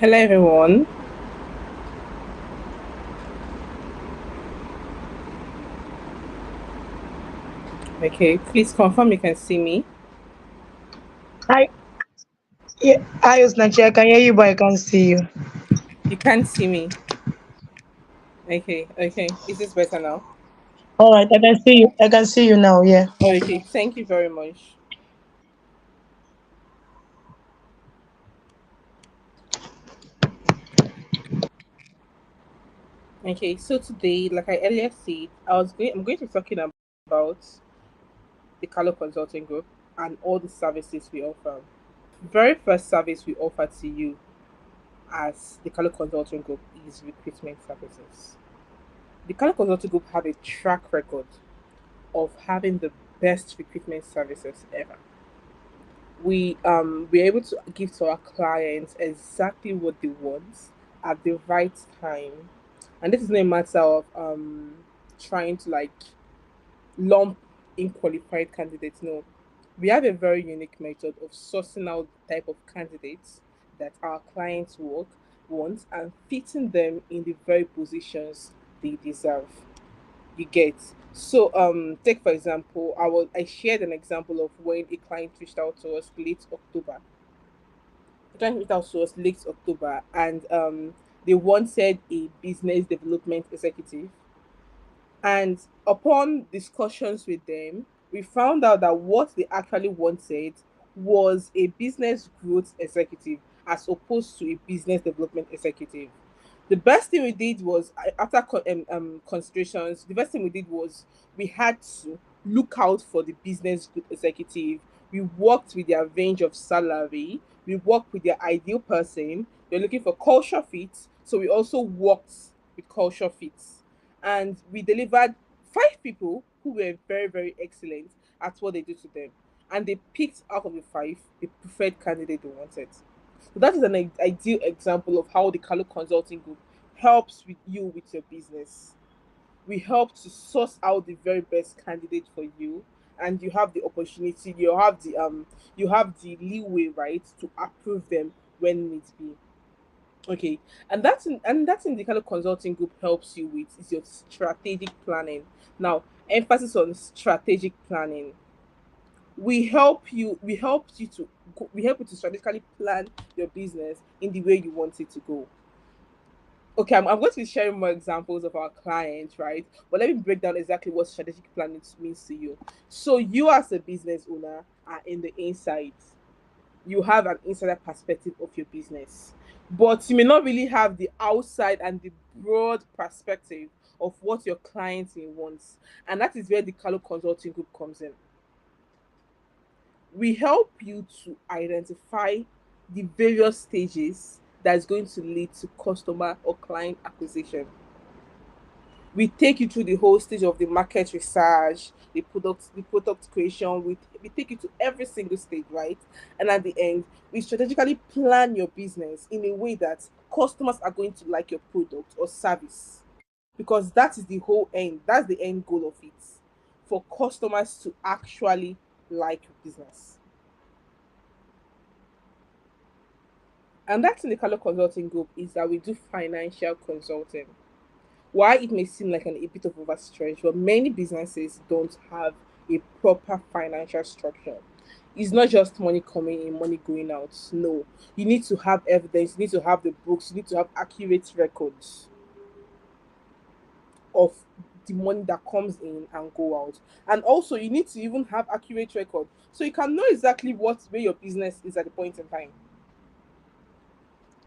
Hello, everyone. Okay, please confirm you can see me. Hi, yeah, hi, Osnachi. I can hear you, but I can't see you. You can't see me. Okay. Is this better now? All right, I can see you. I can see you now. Yeah. Okay, thank you very much. Okay, so today, like I earlier said, I'm going to be talking about the Carlo Consulting Group and all the services we offer. Very first service we offer to you as the Carlo Consulting Group is recruitment services. The Carlo Consulting Group have a track record of having the best recruitment services ever. We're able to give to our clients exactly what they want at the right time, and this is not a matter of trying to like lump in qualified candidates. No, we have a very unique method of sourcing out the type of candidates that our clients want and fitting them in the very positions they deserve. You get. So take for example, I shared an example of when a client reached out to us late October. A client reached out to us late October, and they wanted a business development executive. And upon discussions with them, we found out that what they actually wanted was a business growth executive as opposed to a business development executive. The best thing we did was, after considerations, the best thing we did was we had to look out for the business growth executive. We worked with their range of salary. We worked with their ideal person. They're looking for culture fit. So we also worked with culture fits, and we delivered five people who were very, very excellent at what they do to them. And they picked out of the five the preferred candidate they wanted. So that is an ideal example of how the Kalu Consulting Group helps with you with your business. We help to source out the very best candidate for you, and you have the opportunity, you have the leeway, right, to approve them when needs be. Okay, and that's in the kind of consulting group helps you with is your strategic planning. Now, emphasis on strategic planning. We help you to strategically plan your business in the way you want it to go. Okay, I'm going to be sharing more examples of our clients, right? But let me break down exactly what strategic planning means to you. So you as a business owner are in the inside. You have an insider perspective of your business, but you may not really have the outside and the broad perspective of what your client may want. And that is where the Carlo Consulting Group comes in. We help you to identify the various stages that is going to lead to customer or client acquisition. We take you through the whole stage of the market research, the product creation. We take you to every single stage, right? And at the end, we strategically plan your business in a way that customers are going to like your product or service, because that is the whole end. That's the end goal of it, for customers to actually like your business. And that's in the color consulting group is that we do financial consulting. Why it may seem like a bit of overstretch, but many businesses don't have a proper financial structure. It's not just money coming in, money going out. No, you need to have evidence, you need to have the books, you need to have accurate records of the money that comes in and go out. And also you need to even have accurate record so you can know exactly what where your business is at the point in time.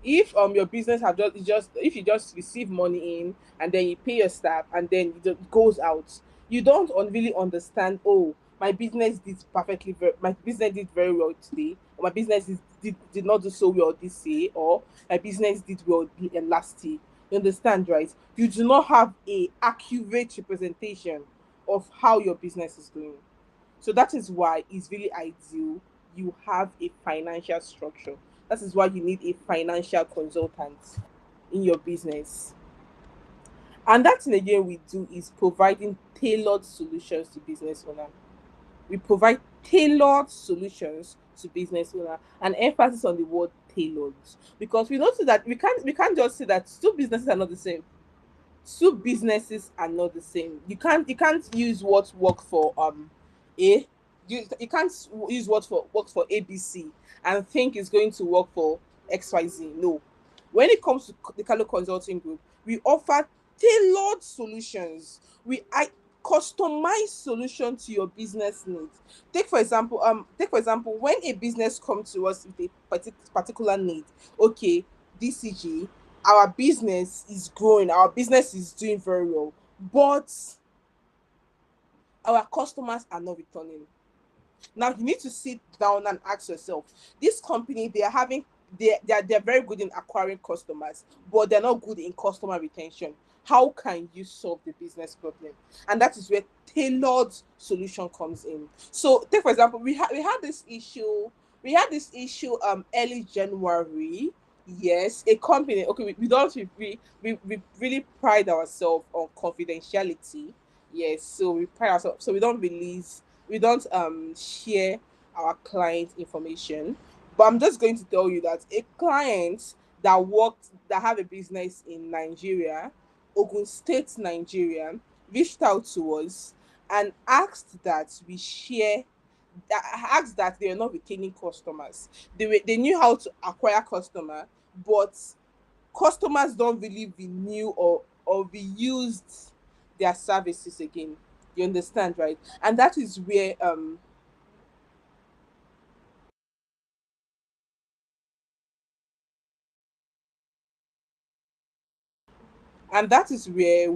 If your business have just if you just receive money in and then you pay your staff and then it goes out, you don't really understand. Oh, my business did very well today, or my business did not do so well this year, or my business did well last year. You understand, right? You do not have a accurate representation of how your business is doing. So that is why it's really ideal you have a financial structure. That is why you need a financial consultant in your business. And that thing again we do is providing tailored solutions to business owner. We provide tailored solutions to business owner, and emphasis on the word tailored, because we notice that we can't just say that two businesses are not the same. Two businesses are not the same. You can't use what worked for A. You can't use what for worked for ABC and think it's going to work for XYZ. No. When it comes to the Carlo Consulting Group, we offer tailored solutions. I customize solution to your business needs. Take for example, when a business comes to us with a particular need. Okay, DCG, our business is growing, our business is doing very well, but our customers are not returning. Now you need to sit down and ask yourself, this company, they're very good in acquiring customers, but they're not good in customer retention. How can you solve the business problem? And that is where tailored solution comes in. So take for example, we had this issue early January. Yes, a company. Okay, we don't we really pride ourselves on confidentiality. Yes, so we pride ourselves, so we don't share our client information. But I'm just going to tell you that a client that have a business in Nigeria, Ogun State, Nigeria, reached out to us and asked that they are not retaining customers. They knew how to acquire customer, but customers don't really renew or reused their services again. You understand, right? And that is where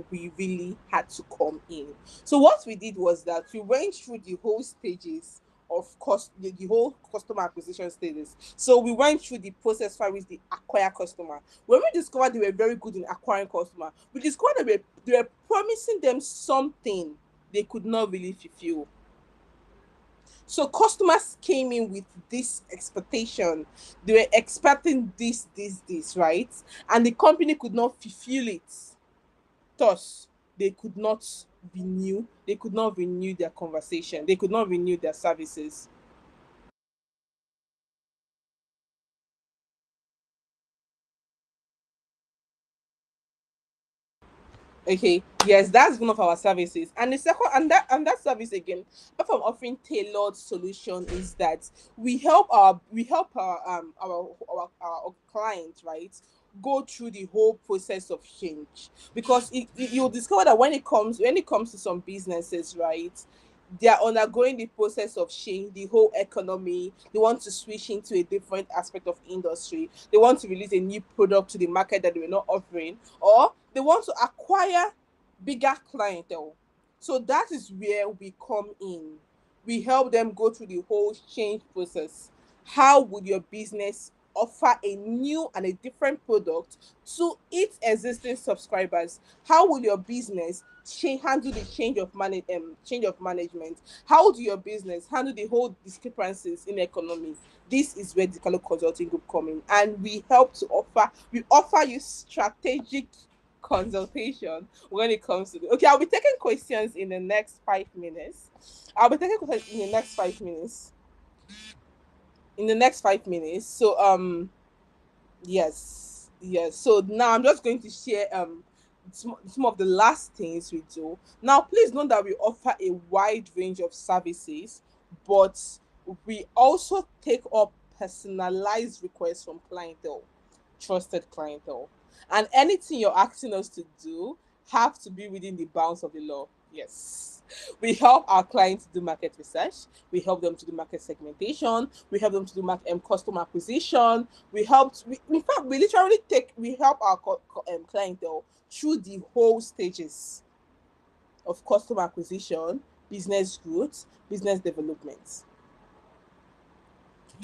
we really had to come in. So what we did was that we went through the whole stages of the whole customer acquisition stages. So we went through the process by which they acquire customer. When we discovered they were very good in acquiring customer, we discovered that they were promising them something they could not really fulfill. So customers came in with this expectation. They were expecting this, right? And the company could not fulfill it. Thus, they could not renew their conversation, they could not renew their services. Okay, yes, that's one of our services. And the second and that service again, apart from offering tailored solution, is that we help our clients, right, go through the whole process of change. Because you'll discover that when it comes to some businesses, right, they are undergoing the process of change, the whole economy. They want to switch into a different aspect of industry. They want to release a new product to the market that they were not offering, or they want to acquire bigger clientele. So that is where we come in. We help them go through the whole change process. How would your business offer a new and a different product to its existing subscribers? How will your business handle the change of management? How do your business handle the whole discrepancies in economy? This is where the Kalo Consulting Group come in, and we offer you strategic consultation when it comes to okay, I'll be taking questions in the next 5 minutes. I'll be taking questions in the next 5 minutes. So yes, yes. So now I'm just going to share some of the last things we do. Now, please note that we offer a wide range of services, but we also take up personalized requests from clientele, trusted clientele, and anything you're asking us to do have to be within the bounds of the law. Yes. We help our clients do market research. We help them to do market segmentation. We help them to do customer acquisition. In fact, we help our clientele through the whole stages of customer acquisition, business growth, business development.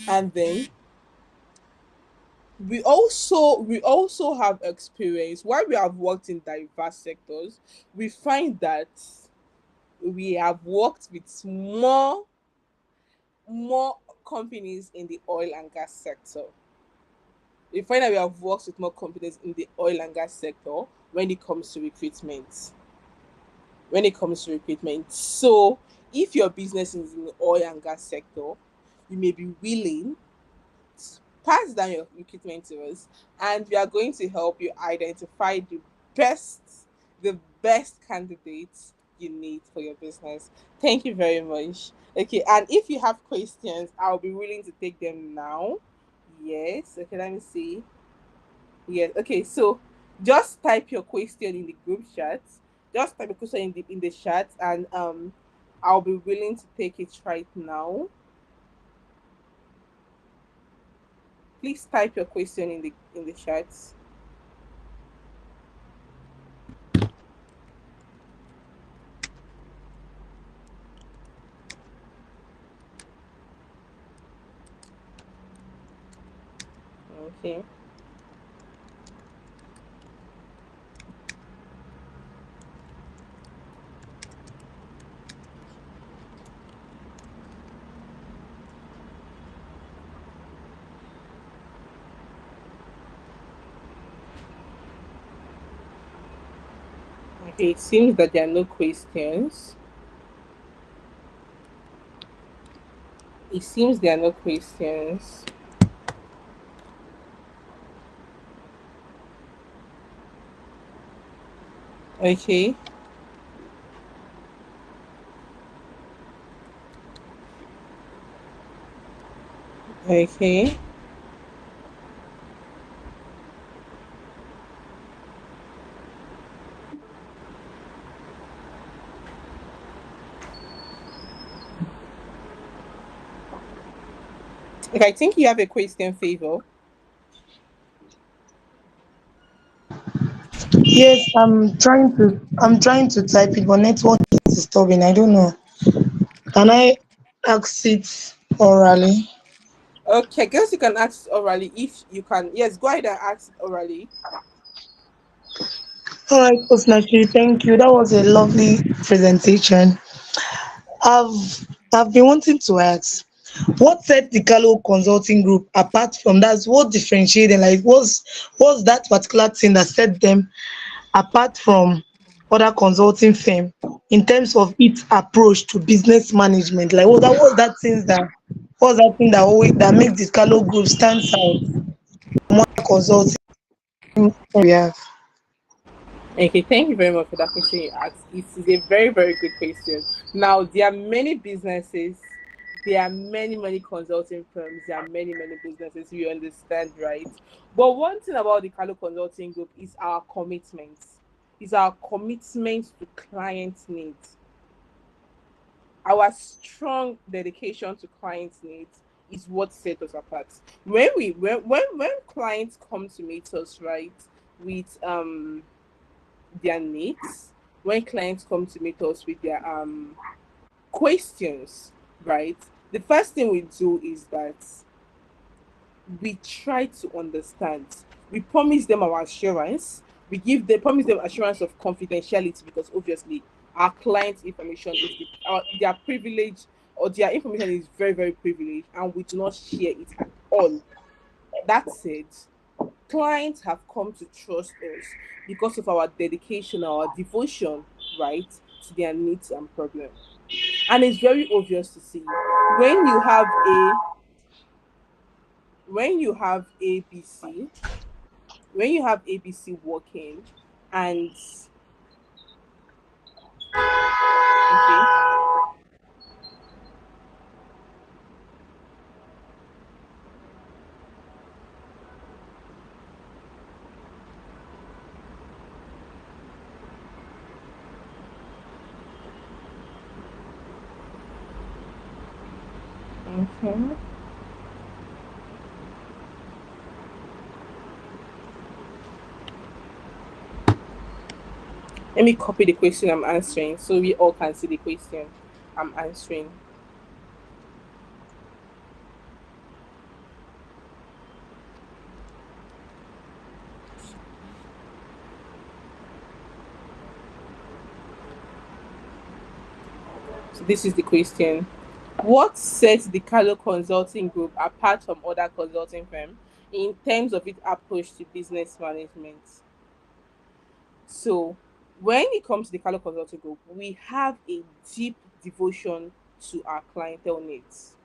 And then we also have experience. While we have worked in diverse sectors, we find that we have worked with more companies in the oil and gas sector. We find that we have worked with more companies in the oil and gas sector when it comes to recruitment. So if your business is in the oil and gas sector, you may be willing pass down your equipment to us, and we are going to help you identify best, the best candidates you need for your business. Thank you very much. Okay, and if you have questions, I'll be willing to take them now. Yes. Okay, let me see. Yes. Okay, so just type your question in the group chat. Just type a question in the chat, and I'll be willing to take it right now. Please type your question in the chat. Okay. Okay, it seems that there are no questions. It seems there are no questions. Okay. Okay. Okay, I think you have a question, Favor. Yes, I'm trying to type it, but network is disturbing. I don't know. Can I ask it orally? Okay, I guess you can ask orally if you can. Yes, go ahead and ask orally. All right, Osnachi, thank you. That was a lovely presentation. I've been wanting to ask, what set the Calo Consulting Group apart from that? What differentiated? Like, what's that particular thing that set them apart from other consulting firm in terms of its approach to business management? Like, what's that thing that always that makes the Calo Group stands out from other consulting we have? Okay, thank you very much for that question you asked. It is a very, very good question. Now, there are many businesses, there are many consulting firms, there are many businesses, you understand, right? But one thing about the Carlo Consulting Group is our commitment. Is our commitment to client needs. Our strong dedication to client needs is what sets us apart. When clients come to meet us, right, with their needs, when clients come to meet us with their questions, right, the first thing we do is that we try to understand. We promise them our assurance. We give them promise them assurance of confidentiality, because obviously our clients' information is their privilege, or their information is very privileged, and we do not share it at all. That said, clients have come to trust us because of our dedication, our devotion, right, to their needs and problems. And it's very obvious to see when you have a when you have ABC, when you have ABC working, and okay, okay. Let me copy the question I'm answering so we all can see the question I'm answering. So this is the question. What sets the Carlo Consulting Group apart from other consulting firms in terms of its approach to business management? So, when it comes to the Carlo Consulting Group, we have a deep devotion to our clientele needs.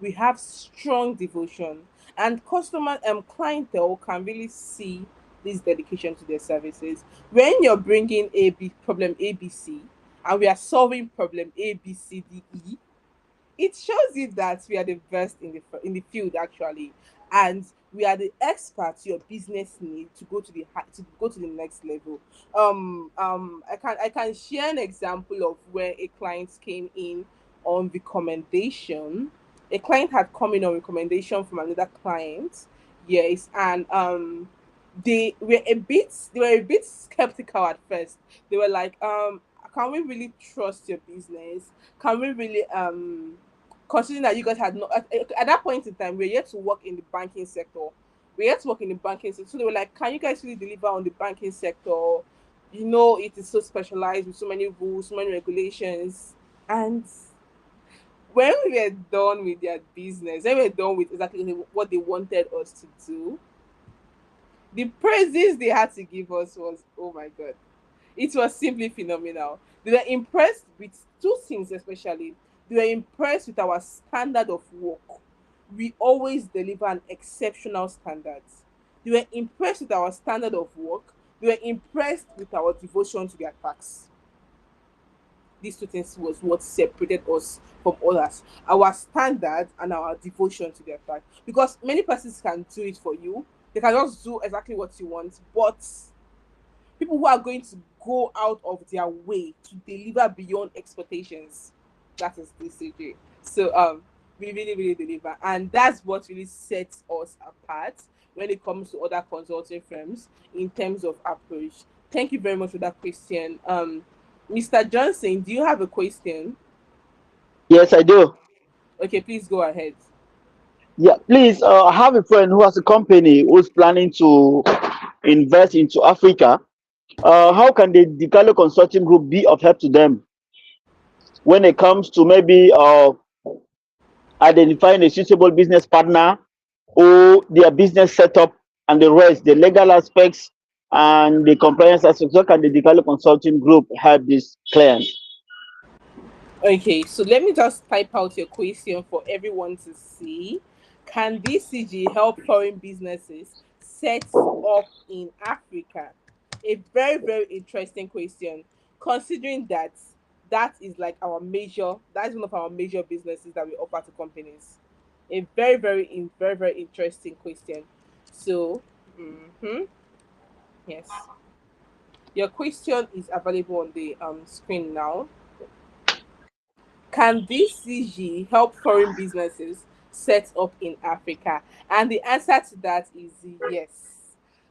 We have strong devotion, and customer clientele can really see this dedication to their services. When you're bringing problem ABC, and we are solving problem ABCDE, it shows you that we are the best in the field actually, and we are the experts your business need to go to to go to the next level. I can share an example of where a client came in on recommendation. A client had come in on recommendation from another client, yes, and they were a bit skeptical at first. They were like, can we really trust your business? Can we really considering that you guys had not at that point in time, we are yet to work in the banking sector. We had to work in the banking sector. So they were like, can you guys really deliver on the banking sector? You know, it is so specialized with so many rules, so many regulations. And when we were done with their business, when we were done with exactly what they wanted us to do, the praises they had to give us was, oh my God, it was simply phenomenal. They were impressed with two things, especially. They were impressed with our standard of work. We always deliver an exceptional standard. They were impressed with our standard of work. They were impressed with our devotion to their tasks. These two things was what separated us from others. Our standard and our devotion to their task. Because many persons can do it for you. They can just do exactly what you want, but people who are going to go out of their way to deliver beyond expectations. That is DCJ. So we really, really deliver. And that's what really sets us apart when it comes to other consulting firms in terms of approach. Thank you very much for that question. Mr. Johnson, do you have a question? Yes, I do. Okay, please go ahead. Yeah, please. I have a friend who has a company who's planning to invest into Africa. How can the Dicalo Consulting Group be of help to them when it comes to maybe identifying a suitable business partner or their business setup and the rest, the legal aspects and the compliance aspects? How can the Dicalo Consulting Group help these clients? Okay, so let me just type out your question for everyone to see. Can DCG help foreign businesses set up in Africa? A very, very interesting question, considering that that is one of our major businesses that we offer to companies. A very, very, very interesting question. So, yes, your question is available on the screen now. Can BCG help foreign businesses set up in Africa? And the answer to that is yes.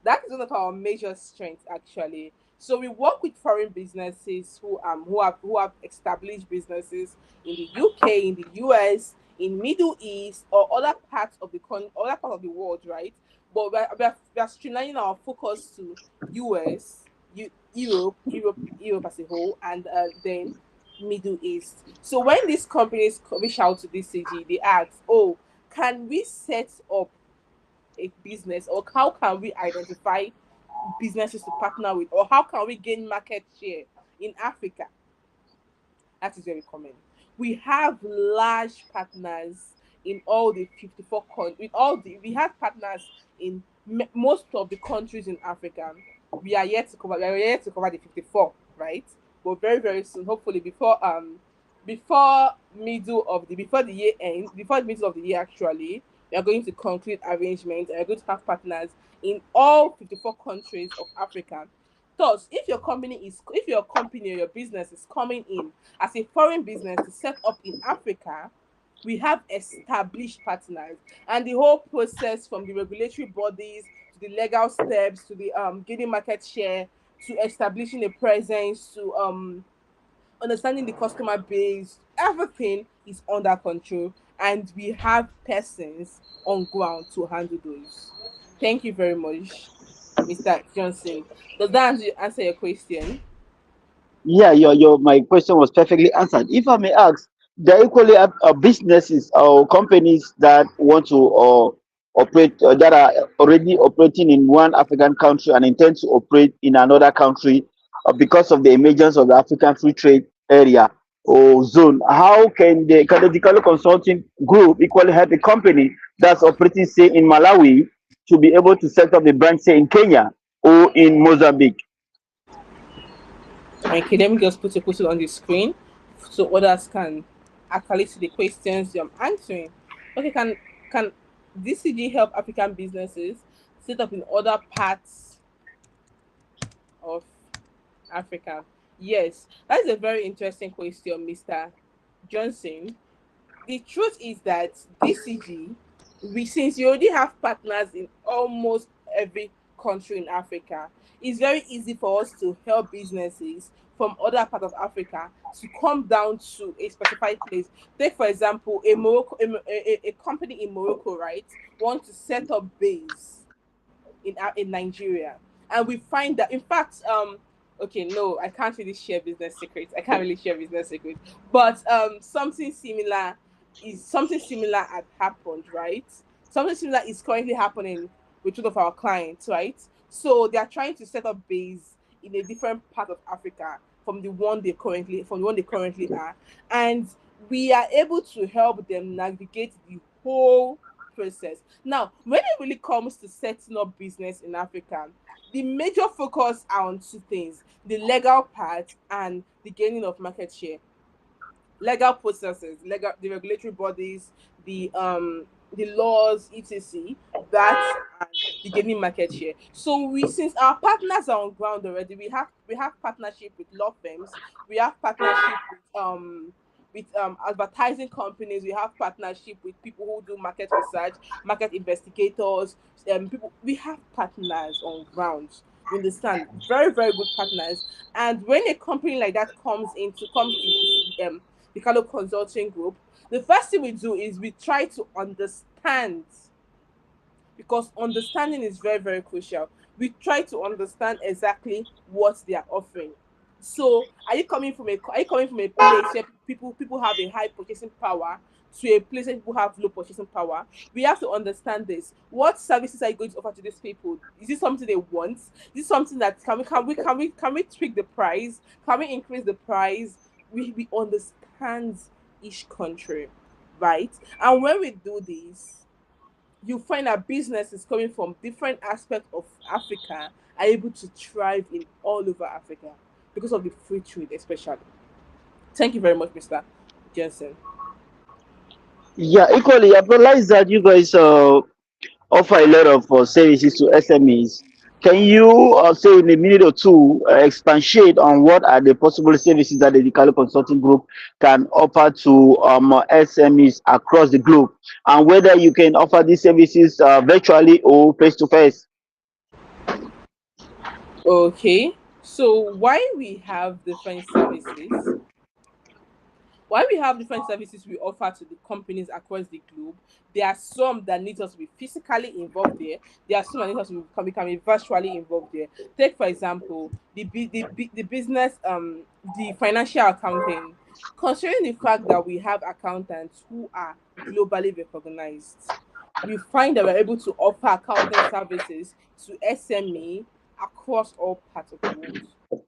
That is one of our major strengths, actually. So we work with foreign businesses who have established businesses in the UK, in the US, in Middle East, or other parts of the world, right? But we are streamlining our focus to US, Europe as a whole, and then Middle East. So when these companies reach out to DCG, they ask, "Oh, can we set up a business, or how can we identify businesses to partner with, or how can we gain market share in Africa?" That is very common. We have large partners in all the 54 countries. We have partners in most of the countries in Africa. We are yet to cover the 54, right? But very, very soon, hopefully before the year ends, before the middle of the year actually, we are going to conclude arrangements and we are going to have partners in all 54 countries of Africa. Thus, if your company or your business is coming in as a foreign business to set up in Africa, we have established partners, and the whole process from the regulatory bodies to the legal steps to the getting market share to establishing a presence to understanding the customer base, everything is under control, and we have persons on ground to handle those. Thank you very much, Mr. Johnson. Does that answer your question? Yeah, your my question was perfectly answered. If I may ask, there are equally businesses or companies that want to operate that are already operating in one African country and intend to operate in another country because of the emergence of the African free trade area. zone, how can the Dicalo Consulting Group equally help a company that's operating, say, in Malawi to be able to set up a branch, say, in Kenya or in Mozambique? Okay, let me just put a question on the screen so others can actually see the questions I'm answering. Okay, can DCG help African businesses set up in other parts of Africa? Yes, that's a very interesting question, Mr. Johnson. The truth is that DCG, we since you already have partners in almost every country in Africa, it's very easy for us to help businesses from other parts of Africa to come down to a specified place. Take for example, a Morocco, a company in Morocco, right, want to set up base in Nigeria, and we find that in fact okay, no, I can't really share business secrets. I can't really share business secrets, but something similar had happened, right? Something similar is currently happening with one of our clients, right? So they are trying to set up base in a different part of Africa from the one they currently are, and we are able to help them navigate the whole process. Now, when it really comes to setting up business in Africa, the major focus are on two things: the legal part and the gaining of market share. Legal processes, the regulatory bodies, the laws, etc. That and the gaining market share. So we since our partners are on ground already, we have partnership with law firms, we have partnership with advertising companies, we have partnership with people who do market research, market investigators, people we have partners on ground. You understand? Very, very good partners. And when a company like that comes to this the Carlo Consulting Group, the first thing we do is we try to understand, because understanding is very, very crucial. We try to understand exactly what they are offering. So, are you coming from a place where people have a high purchasing power to a place where people have low purchasing power? We have to understand this. What services are you going to offer to these people? Is this something they want? Is this something that can we tweak the price? Can we increase the price? We understand each country, right? And when we do this, you find that businesses coming from different aspects of Africa are able to thrive in all over Africa because of the free trade, especially. Thank you very much, Mr. Jensen. Yeah, equally, I've realized that you guys offer a lot of services to SMEs. Can you say in a minute or two expatiate on what are the possible services that the Dicalo Consulting Group can offer to SMEs across the globe, and whether you can offer these services virtually or face to face? Okay. So why we have different services we offer to the companies across the globe, there are some that need us to be physically involved there. There are some that need us to can be virtually involved there. Take for example the business the financial accounting. Considering the fact that we have accountants who are globally recognized, we find that we're able to offer accounting services to SME across all parts of the world.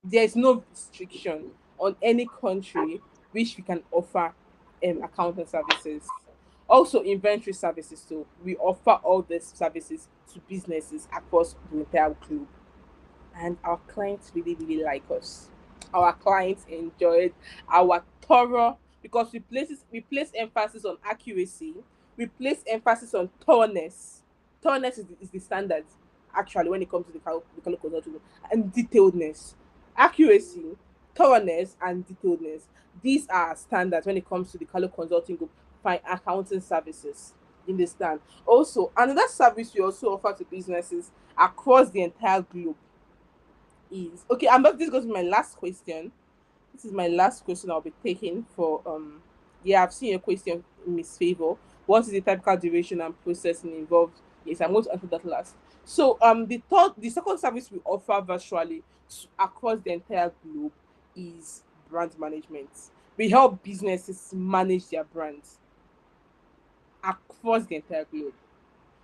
There is no restriction on any country which we can offer accounting services. Also, inventory services. So we offer all these services to businesses across the entire globe, and our clients really, really like us. Our clients enjoyed our thorough, because we place emphasis on accuracy, we place emphasis on thoroughness. Thoroughness is the standard actually when it comes to the color consulting, and detailedness. Accuracy, thoroughness, and detailedness. These are standards when it comes to the color consulting group by accounting services. You understand? Also, another service we also offer to businesses across the entire globe is okay. I'm not. This goes to my last question. This is my last question I'll be taking for yeah, I've seen your question, Miss Favor. What is the typical duration and processing involved? Yes, I'm going to answer that last. So the second service we offer virtually across the entire globe is brand management. We help businesses manage their brands across the entire globe.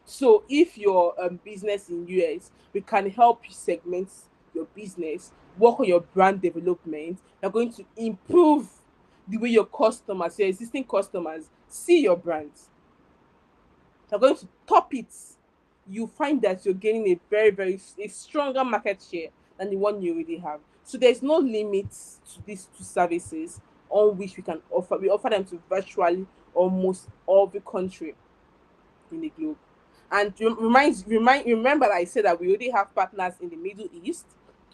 So if your business in US, we can help you segment your business, work on your brand development. You're going to improve the way your customers, your existing customers, see your brand. You're going to top it. You find that you're gaining a a stronger market share than the one you already have. So there's no limits to these two services on which we can offer. We offer them to virtually almost all the country in the globe. And remember that I said that we already have partners in the Middle East,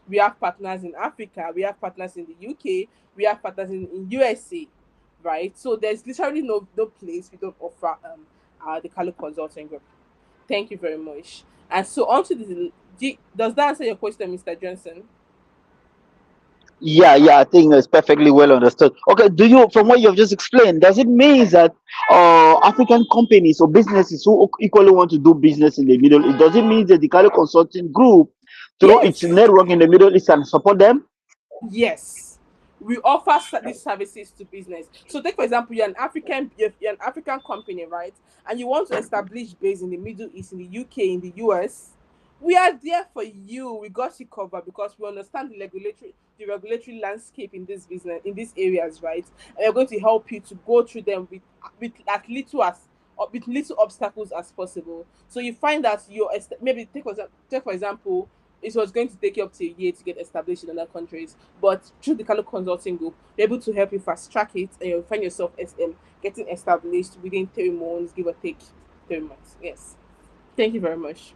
we have partners in Africa, we have partners in the UK, we have partners in USA, right? So there's literally no place we don't offer the Kalu Consulting Group. Thank you very much. And so on to does that answer your question, Mr. Johnson? Yeah, yeah, I think it's perfectly well understood. Okay, do you, from what you've just explained, does it mean that African companies or businesses who equally want to do business in the Middle East, does it mean that the Kali Consulting Group, through its Yes. network in the Middle East, can support them? Yes, we offer these services to business. So, take for example, you're an African company, right? And you want to establish base in the Middle East, in the UK, in the US. We are there for you. We got you covered because we understand the regulatory landscape in this business, in these areas, right? And we're going to help you to go through them with as little as with little obstacles as possible. So you find that maybe take for example, it was going to take you up to a year to get established in other countries. But through the kind of consulting group, they're able to help you fast track it, and you'll find yourself getting established within 3 months, give or take 3 months. Yes. Thank you very much.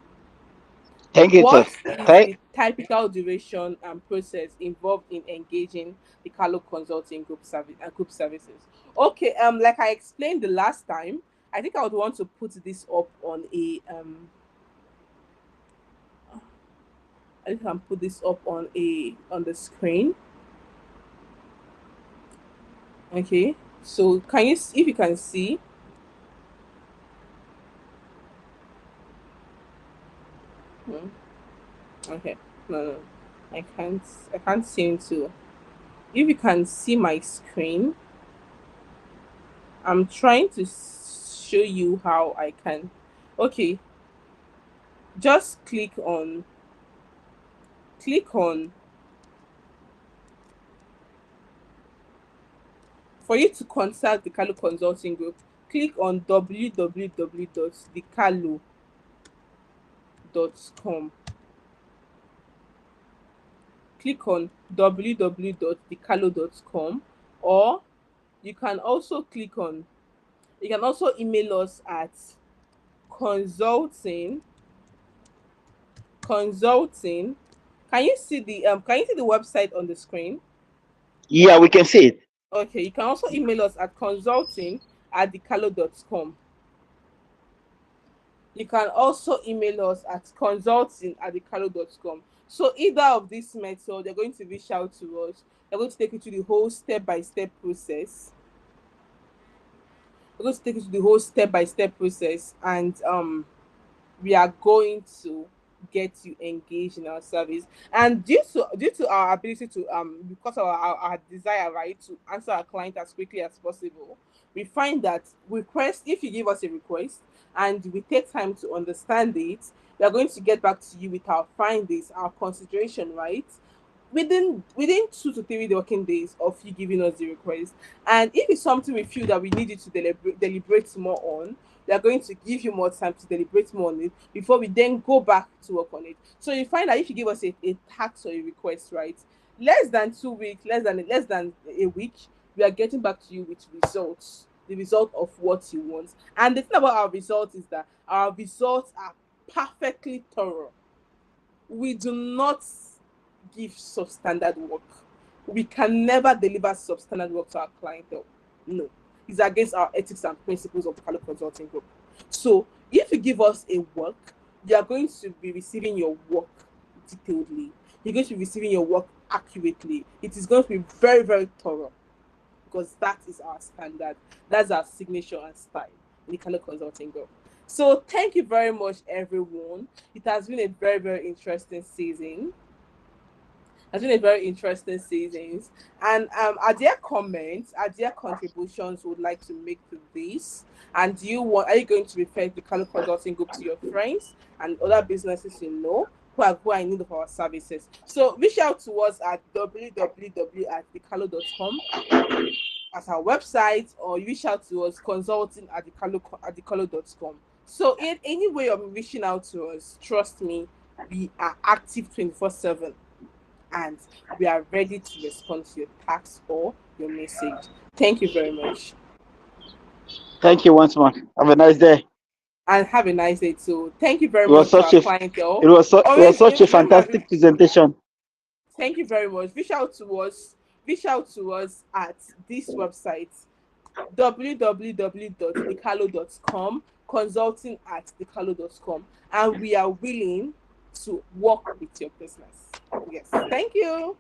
Thank you, sir. What is Thank, the typical duration and process involved in engaging the Carlo Consulting group services? Okay, like I explained the last time, I think I would want to put this up on a I think I can put this up on the screen. Okay, so can you if you can see? Hmm, okay, no, I can't seem to. If you can see my screen, I'm trying to show you how I can. Okay, just click on for you to contact the Kalu Consulting Group. Click on www.thekalu.com. Click on www.thekalu.com, or you can also click on you can also email us at consulting. Can you see the website on the screen? yeah, we can see it. Okay, you can also email us at consulting@thecalo.com. You can also email us at consulting@thecalo.com. So either of these methods, they're going to reach out to us. They're going to take you to the whole step-by-step process. We're going to take you to the whole step-by-step process, and we are going to get you engaged in our service. And due to our ability to because of our desire, right, to answer our client as quickly as possible, we find that request if you give us a request and we take time to understand it, we are going to get back to you with our findings, our consideration, right, within 2 to 3 working days of you giving us the request. And if it's something we feel that we need you to deliberate more on, we are going to give you more time to deliberate more on it before we then go back to work on it. So you find that if you give us a task or a request, right, less than 2 weeks, less than a week, we are getting back to you with results, the result of what you want. And the thing about our results is that our results are perfectly thorough. We do not give substandard work. We can never deliver substandard work to our clientele. No, it's against our ethics and principles of the Kalo Consulting Group. So, if you give us a work, you are going to be receiving your work detailedly. You're going to be receiving your work accurately. It is going to be very, very thorough because that is our standard. That's our signature and style in the Kalo Consulting Group. So, thank you very much, everyone. It has been a very, very interesting season. Has been a very interesting seasons. And are there comments, are there contributions you would like to make to this? And are you going to refer the Kalo Consulting Group to your friends and other businesses you know who are in need of our services? So reach out to us at www@thekalo.com, as our website, or you reach out to us consulting at thecolo.com. So in any way of reaching out to us, trust me, we are active 24/7, and we are ready to respond to your text or your message. Thank you very much. Thank you once more. Have a nice day. And have a nice day too. Thank you very It was much to such our a clientele. it was Always such a remember, fantastic presentation. thank you very much. Reach out to us at this website, www.decalo.com, consulting at decalo.com, and we are willing to work with your business. Yes. Thank you.